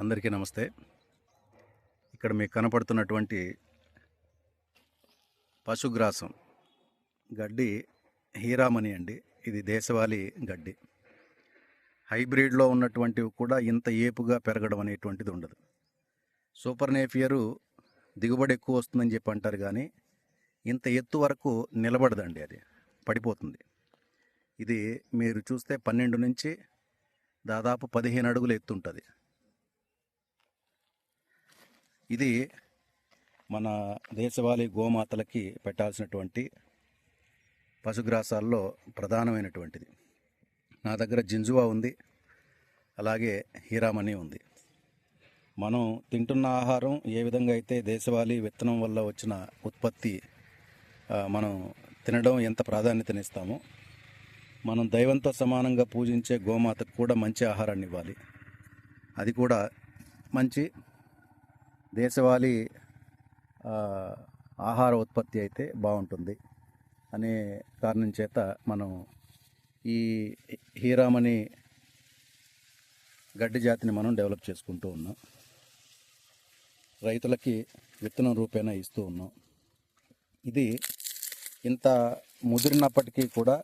అందరికీ నమస్తే. ఇక్కడ మీకు కనపడుతున్నటువంటి పశుగ్రాసం గడ్డి హీరామణి అండి. ఇది దేశవాళీ గడ్డి. హైబ్రిడ్లో ఉన్నటువంటివి కూడా ఇంత ఏపుగా పెరగడం అనేటువంటిది ఉండదు. సూపర్ నేపియరు దిగుబడి ఎక్కువ వస్తుందని చెప్పి అంటారు, కానీ ఇంత ఎత్తు వరకు నిలబడదండి, అది పడిపోతుంది. ఇది మీరు చూస్తే 12 నుంచి దాదాపు 15 అడుగులు ఎత్తుంటుంది. ఇది మన దేశవాళీ గోమాతలకి పెట్టాల్సినటువంటి పశుగ్రాసాల్లో ప్రధానమైనటువంటిది. నా దగ్గర జింజువా ఉంది, అలాగే హీరామణి ఉంది. మనం తింటున్న ఆహారం ఏ విధంగా అయితే దేశవాళీ విత్తనం వల్ల వచ్చిన ఉత్పత్తి మనం తినడం ఎంత ప్రాధాన్యతనిస్తామో, మనం దైవంతో సమానంగా పూజించే గోమాతకు కూడా మంచి ఆహారాన్ని ఇవ్వాలి. అది కూడా మంచి దేశవాళీ ఆహార ఉత్పత్తి అయితే బాగుంటుంది అనే కారణం చేత మనం ఈ హీరామణి గడ్డి జాతిని మనం డెవలప్ చేసుకుంటూ ఉన్నాం. రైతులకి విత్తనం రూపేణా ఇస్తూ ఉన్నాం. ఇది ఇంత ముదిరినప్పటికీ కూడా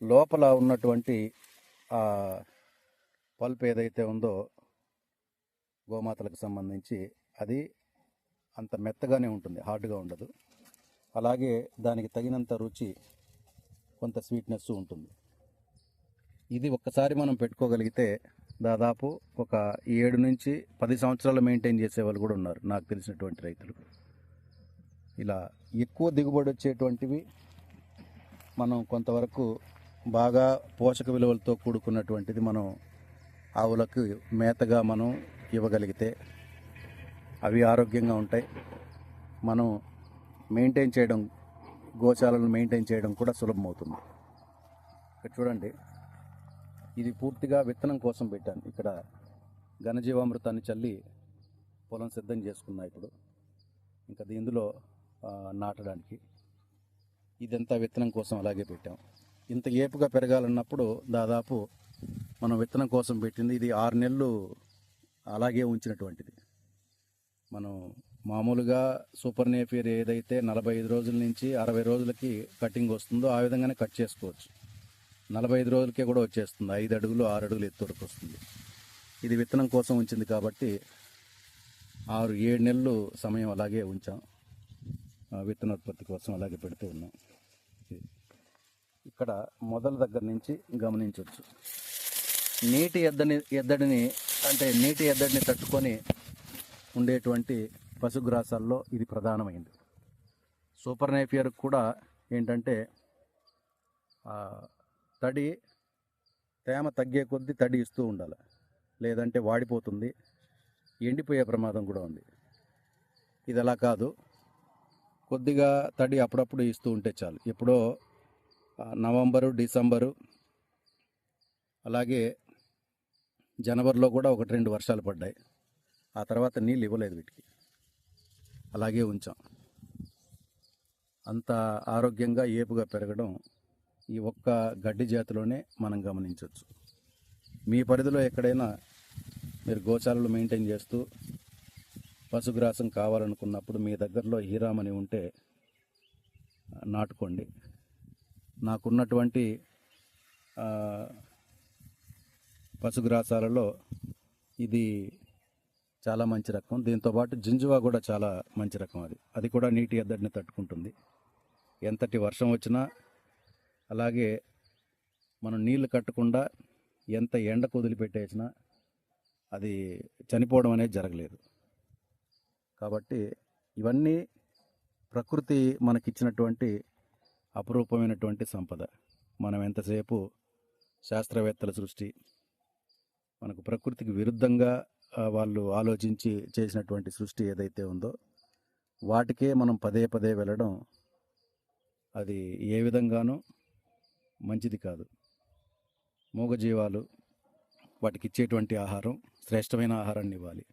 లోపల ఉన్నటువంటి పల్ప్ ఏదైతే ఉందో గోమాతలకు సంబంధించి, అది అంత మెత్తగానే ఉంటుంది, హార్డ్గా ఉండదు. అలాగే దానికి తగినంత రుచి, కొంత స్వీట్నెస్ ఉంటుంది. ఇది ఒక్కసారి మనం పెట్టుకోగలిగితే దాదాపు ఒక 7 నుంచి 10 సంవత్సరాలు మెయింటైన్ చేసేవాళ్ళు కూడా ఉన్నారు, నాకు తెలిసినటువంటి రైతులు. ఇలా ఎక్కువ దిగుబడి వచ్చేటువంటివి మనం కొంతవరకు బాగా పోషక విలువలతో కూడుకున్నటువంటిది మనం ఆవులకు మేతగా మనం ఇవ్వగలిగితే అవి ఆరోగ్యంగా ఉంటాయి. మనం మెయింటైన్ చేయడం, గోశాలను మెయింటైన్ చేయడం కూడా సులభమవుతుంది. ఇక్కడ చూడండి, ఇది పూర్తిగా విత్తనం కోసం పెట్టాను. ఇక్కడ ఘనజీవామృతాన్ని చల్లి పొలం సిద్ధం చేసుకున్నా. ఇప్పుడు ఇంకా ఇందులో నాటడానికి ఇదంతా విత్తనం కోసం అలాగే పెట్టాం. ఇంత ఏపుగా పెరగాలన్నప్పుడు దాదాపు మనం విత్తనం కోసం పెట్టింది ఇది 6 నెలలు అలాగే ఉంచినటువంటిది. మనం మామూలుగా సూపర్ నేపియర్ ఏదైతే 45 రోజుల నుంచి 60 రోజులకి కటింగ్ వస్తుందో ఆ విధంగానే కట్ చేసుకోవచ్చు. 45 రోజులకే కూడా వచ్చేస్తుంది. 5 అడుగులు 6 అడుగులు ఎత్తు వరకు వస్తుంది. ఇది విత్తనం కోసం ఉంచింది కాబట్టి 6-7 నెలలు సమయం అలాగే ఉంచాం. విత్తనోత్పత్తి కోసం అలాగే పెడుతూ ఉన్నాం. ఇక్కడ మొదల దగ్గర నుంచి గమనించవచ్చు, నీటి ఎద్దడిని అంటే నీటి ఎద్దడిని తట్టుకొని ఉండేటువంటి పశుగ్రాసాల్లో ఇది ప్రధానమైంది. సూపర్ నేపియర్ కూడా ఏంటంటే తేమ తగ్గే కొద్దీ తడి ఇస్తూ ఉండాలి, లేదంటే వాడిపోతుంది, ఎండిపోయే ప్రమాదం కూడా ఉంది. ఇది అలా కాదు, కొద్దిగా తడి అప్పుడప్పుడు ఇస్తూ ఉంటే చాలు. ఎప్పుడో నవంబరు, డిసెంబరు, అలాగే జనవరిలో కూడా 1-2 వర్షాలు పడ్డాయి. ఆ తర్వాత నీళ్ళు ఇవ్వలేదు వీటికి, అలాగే ఉంచాం. అంత ఆరోగ్యంగా ఏపుగా పెరగడం ఈ ఒక్క గడ్డి జాతిలోనే మనం గమనించవచ్చు. మీ పరిధిలో ఎక్కడైనా మీరు గోశాలలు మెయింటైన్ చేస్తూ పశుగ్రాసం కావాలనుకున్నప్పుడు మీ దగ్గరలో హీరామణి ఉంటే నాటుకోండి. నాకున్నటువంటి పశుగ్రాసాలలో ఇది చాలా మంచి రకం. దీంతోపాటు జింజువా కూడా చాలా మంచి రకం. అది కూడా నీటి ఎద్దడిని తట్టుకుంటుంది. ఎంతటి వర్షం వచ్చినా, అలాగే మనం నీళ్లు కట్టకుండా ఎంత ఎండకు వదిలిపెట్టేసినా అది చనిపోవడం అనేది జరగలేదు. కాబట్టి ఇవన్నీ ప్రకృతి మనకిచ్చినటువంటి అపురూపమైనటువంటి సంపద. మనం ఎంతసేపు శాస్త్రవేత్తల సృష్టి, మనకు ప్రకృతికి విరుద్ధంగా వాళ్ళు ఆలోచించి చేసినటువంటి సృష్టి ఏదైతే ఉందో వాటికే మనం పదే పదే వెళ్ళడం అది ఏ విధంగానూ మంచిది కాదు. మూగజీవాలు వాటికి ఇచ్చేటువంటి ఆహారం శ్రేష్టమైన ఆహారాన్ని ఇవ్వాలి,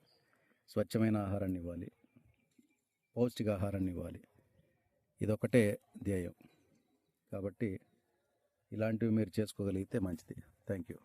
స్వచ్ఛమైన ఆహారాన్ని ఇవ్వాలి, పౌష్టికాహారాన్ని ఇవ్వాలి. ఇదొకటే ధ్యేయం. కాబట్టి ఇలాంటివి మీరు చేసుకోగలిగితే మంచిది. Thank you.